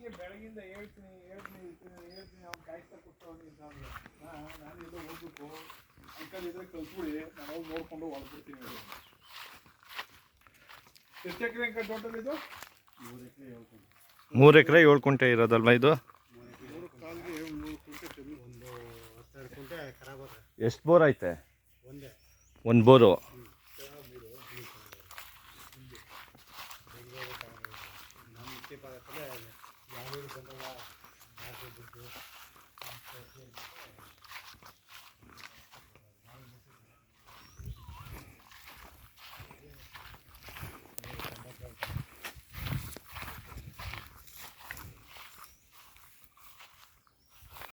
ಹಿಂಗೆ ಬೆಳಗಿಂದ ಹೇಳ್ತೀನಿ ಅವ್ನು ಕಾಯಿಸ್ತಾ ಕೂತವನಿ ಅಂತ ನಾನೆಲ್ಲೋ ಹೋಗ್ಬೇಕು ಅಂಕಲ್ ಇದ್ರೆ ಕಲ್ಸ್ಬಿಡಿ ನಾನು ಹೋಗಿ ನೋಡ್ಕೊಂಡು ಹೊಲ್ಬಿಡ್ತೀನಿ. ಎಷ್ಟು ಎಕರೆ ಅಂಕ ಟೋಟಲ್ ಇದು? 3 ಎಕರೆ 7 ಕುಂಟೆ ಇರೋದಲ್ವಾ ಇದು? ಎಷ್ಟು ಬೋರ್ ಐತೆ? ಒಂದು ಬೋರು.